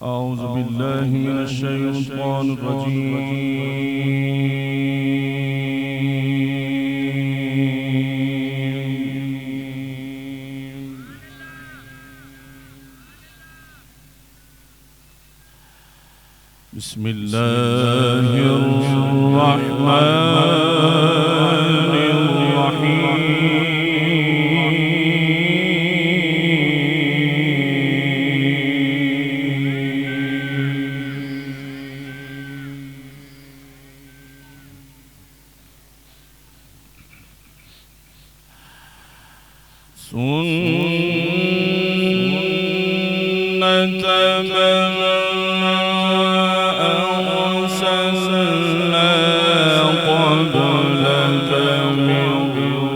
أعوذ بالله من الشيطان الرجيم. بسم الله الرحمن الرحيم. سنة من أرسلنا قبلك من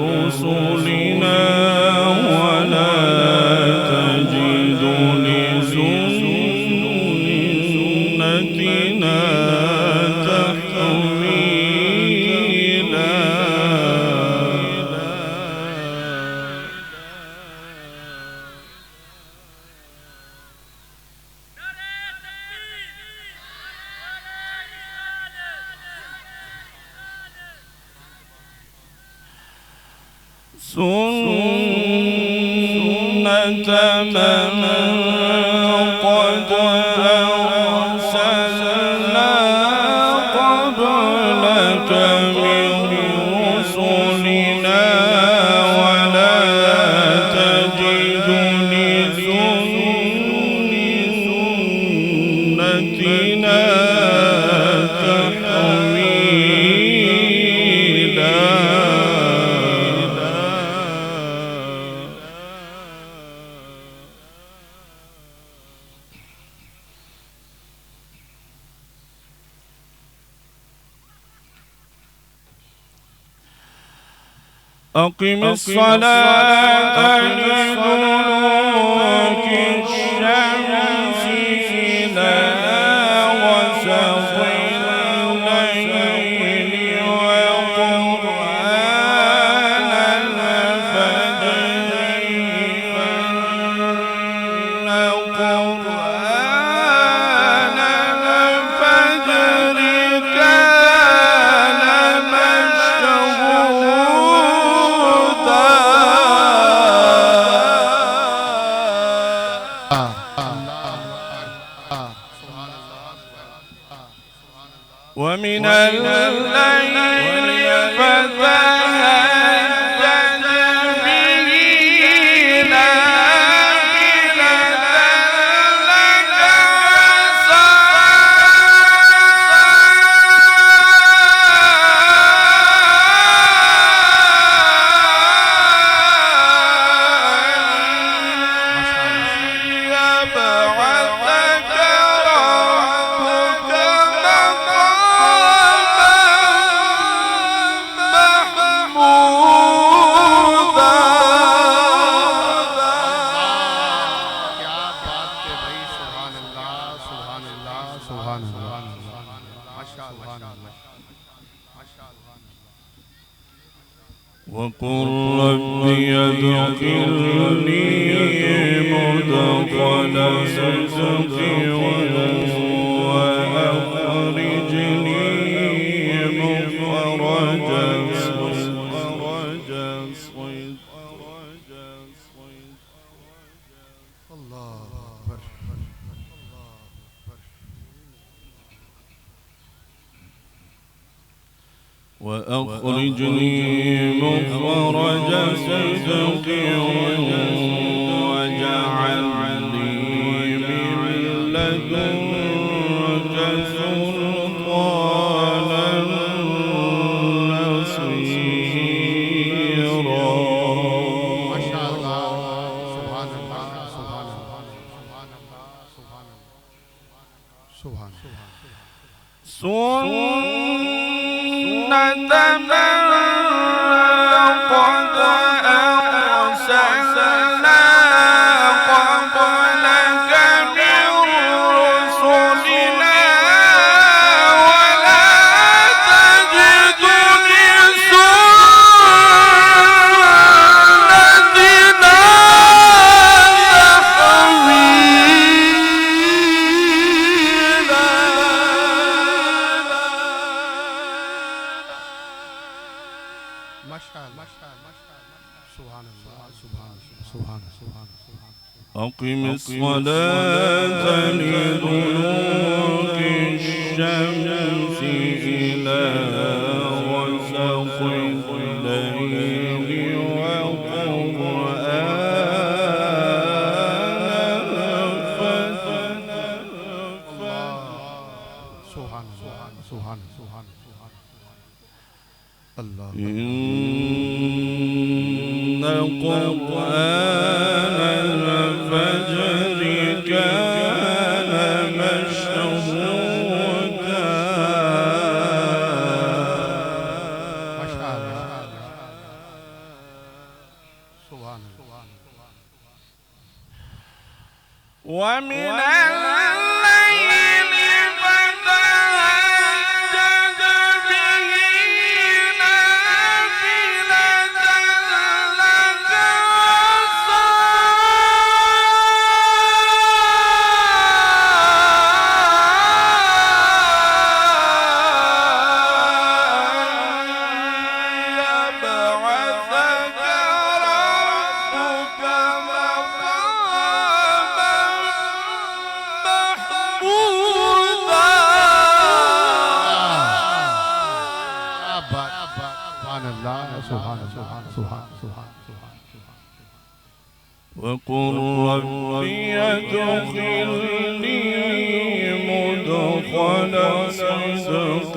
رسلنا ولا تجد لسنتنا تحويلا. سنة من قد أرسلنا قبلك من رسلنا ولا تجد لسنتنا تحويلا. أقم الصلاة لدلوك الشمس إلى غسق الليل وقرآن الفجر إن قرآن الفجر كان مشهودا. ومن الليل فتهجد به نافلة لك عسى يبعثك ربك وقل رب ادخلني مدخل صدق وأخرجني مخرج صدق. وأخرجني مخرج صدق واجعل لي من لدنك سلطانا نصيرا. ما شاء الله. سبحان الله سبحان الله سبحان الله سبحان الله. سنة من قد أرسلنا قبلك من رسلنا ولا تجد لسنتنا تحويلا. أقم الصلاة لدلوك الشمس إلى غسق الليل وقرآن الفجر إن قرآن الفجر كان مشهودا ومن الليل فتهجد به نافلة لك يبعثك ربك مقاما محمودا وقل ربي ادخلني مدخل صدق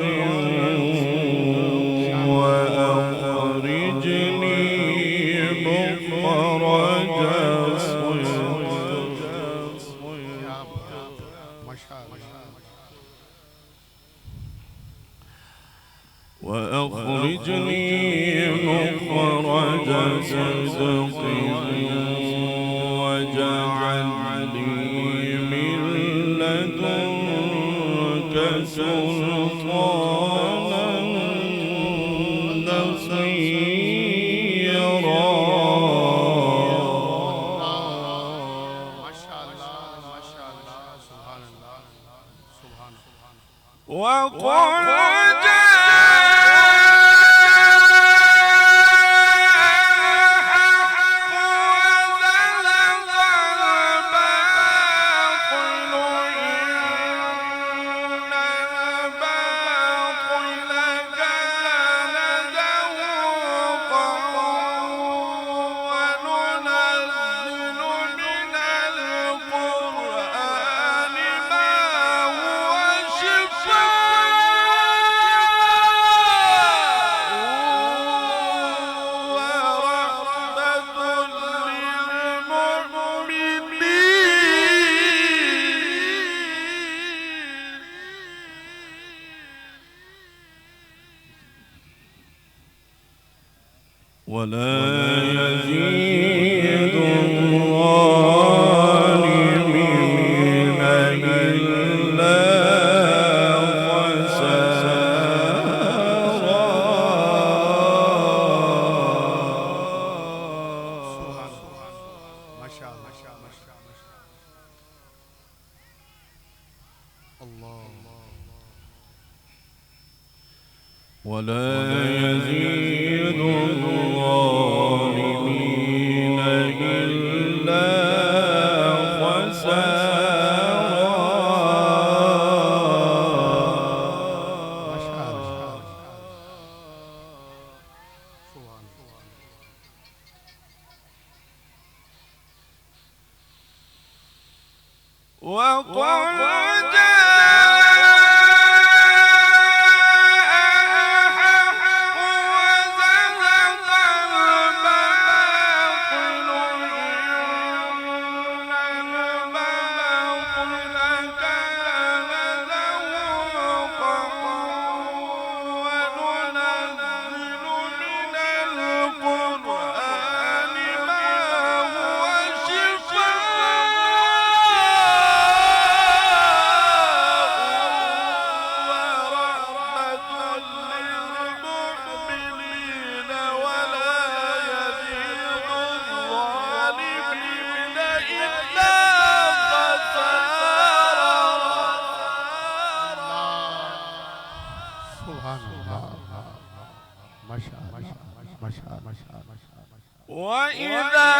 وأخرجني مخرج صدق واجعل لي من لدنك سلطانا نصيرا وقل ولا يزيد الظالمين إلا ولا يزيد الظالمين إلا وإذا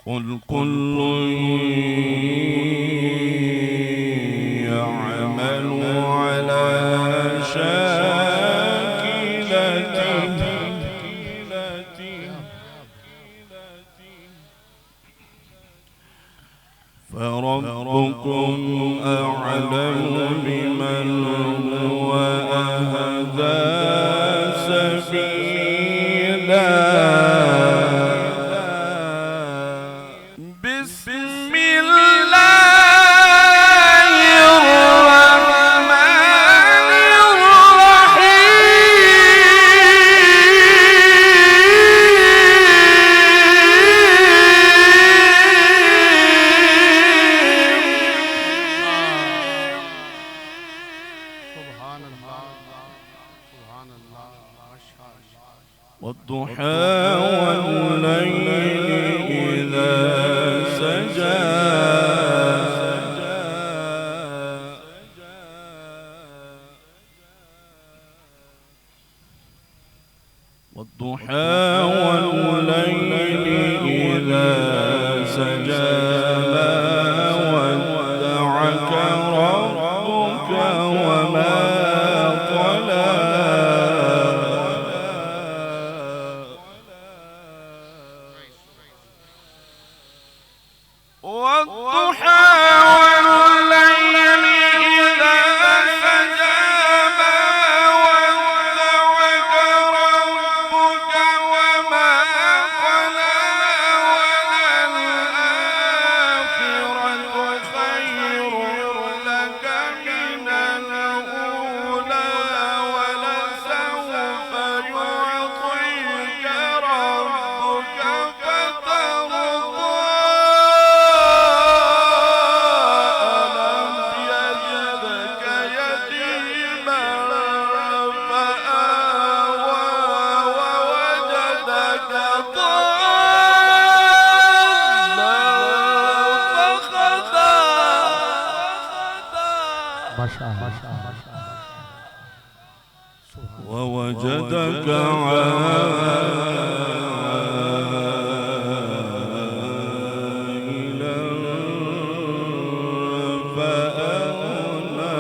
قل كل يعمل على شاكلته فربكم أعلم بمن هو أهدى سبيلا والضحى والليل إذا سجى والضحى والليل إذا سجى ما ودعك ربك وما قلى والضحى والليل إذا سجى ما ودعك ربك وما قلى وللآخرة خير لك من الأولى ولسوف يعطيك ربك فترضى ووجدك عائلا فأغنى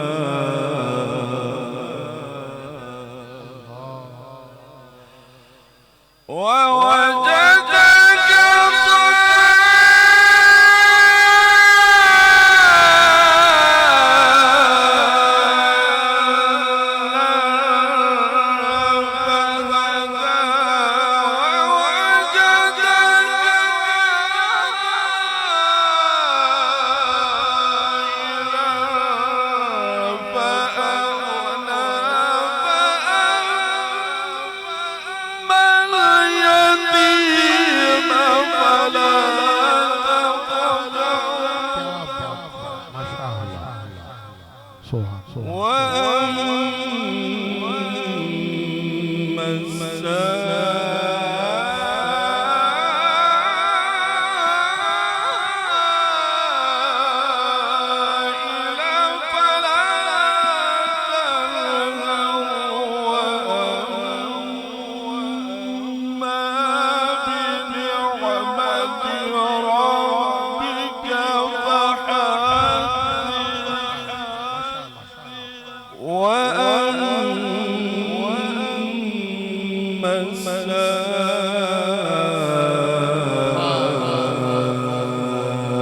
ووجدك وأما السائل فلا تنهر وأما بنعمة ربك فحدث وأما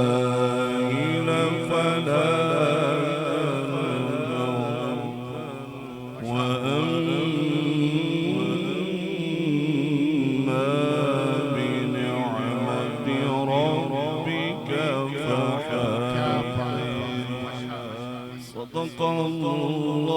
السائل فلا تنهر وأما بنعمة ربك فحدث صدق الله